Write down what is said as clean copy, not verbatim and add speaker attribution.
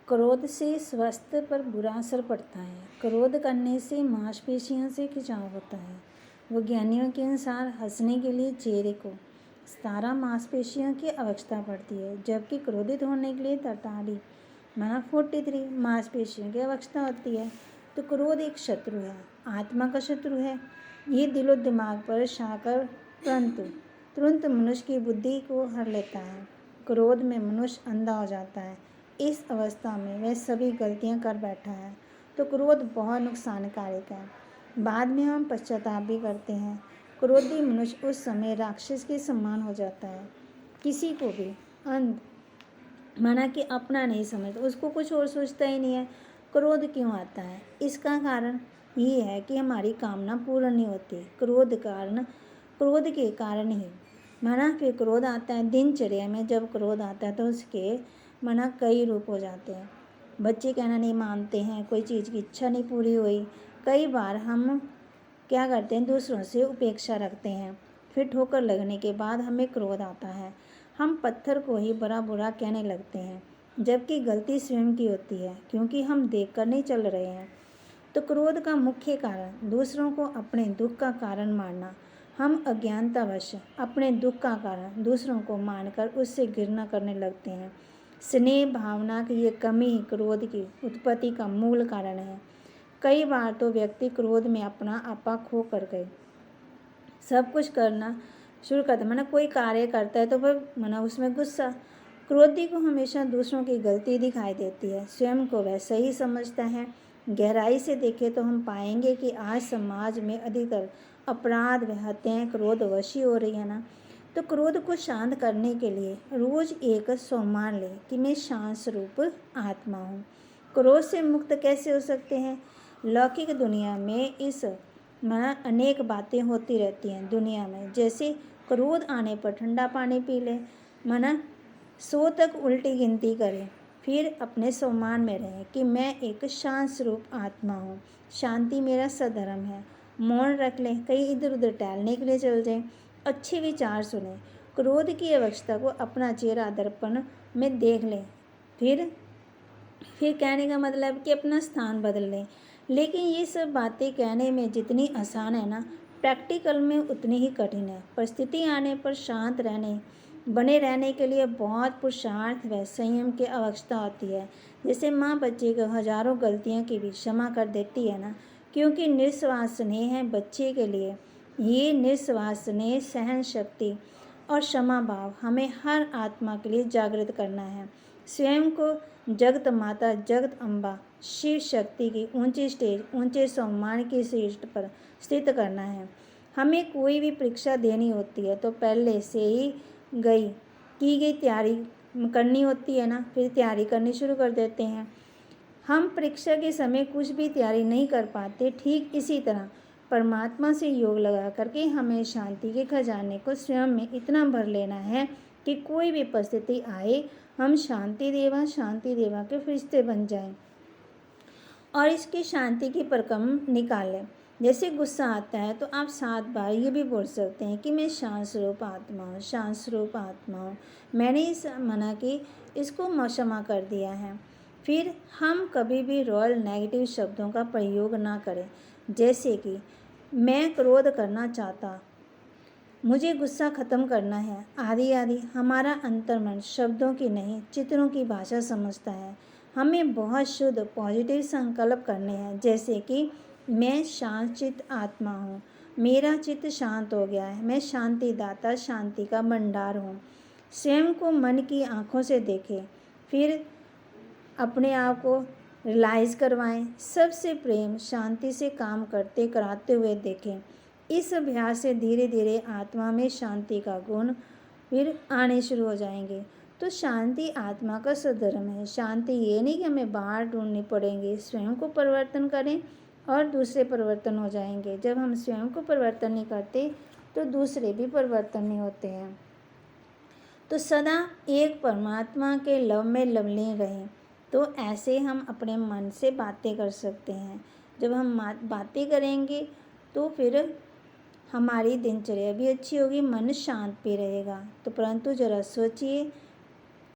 Speaker 1: क्रोध से स्वास्थ्य पर बुरा असर पड़ता है। क्रोध करने से मांसपेशियों से खिंचाव होता है। वैज्ञानिकों के अनुसार हंसने के लिए चेहरे को 17 मांसपेशियों की आवश्यकता पड़ती है, जबकि क्रोधित होने के लिए 43 माना 43 मांसपेशियों की आवश्यकता होती है। तो क्रोध एक शत्रु है, आत्मा का शत्रु है। ये दिलो दिमाग पर छाकर तुरंत मनुष्य की बुद्धि को हर लेता है। क्रोध में मनुष्य अंधा हो जाता है। इस अवस्था में वह सभी गलतियां कर बैठा है। तो क्रोध बहुत नुकसानकारक है। बाद में हम पश्चाताप भी करते हैं। क्रोधी मनुष्य उस समय राक्षस के समान हो जाता है। किसी को भी अंध माना कि अपना नहीं समझता, उसको कुछ और सोचता ही नहीं है। क्रोध क्यों आता है? इसका कारण ये है कि हमारी कामना पूर्ण नहीं होती। क्रोध के कारण ही माना फिर क्रोध आता है। दिनचर्या में जब क्रोध आता है तो उसके माना कई रूप हो जाते हैं। बच्चे कहना नहीं मानते हैं, कोई चीज़ की इच्छा नहीं पूरी हुई। कई बार हम क्या करते हैं, दूसरों से उपेक्षा रखते हैं। फिर ठोकर लगने के बाद हमें क्रोध आता है। हम पत्थर को ही बड़ा बुरा कहने लगते हैं, जबकि गलती स्वयं की होती है, क्योंकि हम देखकर नहीं चल रहे हैं। तो क्रोध का मुख्य कारण दूसरों को अपने दुख का कारण मानना। हम अज्ञानतावश अपने दुख का कारण दूसरों को मानकर उससे घृणा करने लगते हैं। स्नेह भावना की ये कमी ही क्रोध की उत्पत्ति का मूल कारण है। कई बार तो व्यक्ति क्रोध में अपना आपा खो कर गए सब कुछ करना शुरू करता है। माना कोई कार्य करता है तो वह माना उसमें गुस्सा। क्रोधी को हमेशा दूसरों की गलती दिखाई देती है, स्वयं को वह सही समझता है। गहराई से देखें तो हम पाएंगे कि आज समाज में अधिकतर अपराध व हत्याएं क्रोधवशी हो रही है ना। तो क्रोध को शांत करने के लिए रोज एक सम्मान लें कि मैं शांत स्वरूप आत्मा हूँ। क्रोध से मुक्त कैसे हो सकते हैं? लौकिक दुनिया में इस माना अनेक बातें होती रहती हैं दुनिया में। जैसे क्रोध आने पर ठंडा पानी पी लें, माना 100 तक उल्टी गिनती करें, फिर अपने सम्मान में रहें कि मैं एक शांत स्वरूप आत्मा हूँ, शांति मेरा सधर्म है। मौन रख लें, कहीं इधर उधर टहलने के लिए चल जाएं, अच्छे विचार सुनें। क्रोध की अवस्था को अपना चेहरा दर्पण में देख लें। फिर कहने का मतलब कि अपना स्थान बदल लें। लेकिन ये सब बातें कहने में जितनी आसान है ना, प्रैक्टिकल में उतनी ही कठिन है। परिस्थिति आने पर शांत बने रहने के लिए बहुत पुरुषार्थ व संयम की आवश्यकता होती है। जैसे माँ बच्चे को हजारों गलतियों की भी क्षमा कर देती है ना, क्योंकि निस्वार्थ स्नेह है बच्चे के लिए। ये निस्वार्थ स्नेह, सहन शक्ति और क्षमा भाव हमें हर आत्मा के लिए जागृत करना है। स्वयं को जगत माता, जगत अम्बा, शिव शक्ति की ऊंची स्टेज, ऊंचे सम्मान की शीर्ष पर स्थित करना है। हमें कोई भी परीक्षा देनी होती है तो पहले से ही की गई तैयारी करनी होती है ना, फिर तैयारी करनी शुरू कर देते हैं। हम परीक्षा के समय कुछ भी तैयारी नहीं कर पाते। ठीक इसी तरह परमात्मा से योग लगा करके हमें शांति के खजाने को स्वयं में इतना भर लेना है कि कोई भी परिस्थिति आए हम शांति देवा के फरिश्ते बन जाएं और इसकी शांति की परकम निकालें। जैसे गुस्सा आता है तो आप 7 बार ये भी बोल सकते हैं कि मैं शांत स्वरूप आत्मा हूँ, शांत स्वरूप आत्मा हूँ। मैंने इस मना कि इसको क्षमा कर दिया है। फिर हम कभी भी रॉयल नेगेटिव शब्दों का प्रयोग ना करें, जैसे कि मैं क्रोध करना चाहता, मुझे गुस्सा ख़त्म करना है, आदि आदि। हमारा अंतर्मन शब्दों की नहीं चित्रों की भाषा समझता है। हमें बहुत शुद्ध पॉजिटिव संकल्प करने हैं, जैसे कि मैं शांत चित्त आत्मा हूँ, मेरा चित्त शांत हो गया है, मैं शांति दाता, शांति का भंडार हूँ। स्वयं को मन की आँखों से देखें, फिर अपने आप को रियलाइज़ करवाएं। सबसे प्रेम शांति से काम करते कराते हुए देखें। इस अभ्यास से धीरे धीरे आत्मा में शांति का गुण फिर आने शुरू हो जाएंगे। तो शांति आत्मा का सधर्म है। शांति ये नहीं कि हमें बाहर ढूंढनी पड़ेंगे, स्वयं को परिवर्तन करें और दूसरे परिवर्तन हो जाएंगे। जब हम स्वयं को परिवर्तन नहीं करते तो दूसरे भी परिवर्तन नहीं होते हैं। तो सदा एक परमात्मा के लव में लवलीन रहें। तो ऐसे हम अपने मन से बातें कर सकते हैं। जब हम बातें करेंगे तो फिर हमारी दिनचर्या भी अच्छी होगी, मन शांत भी रहेगा। तो परंतु जरा सोचिए,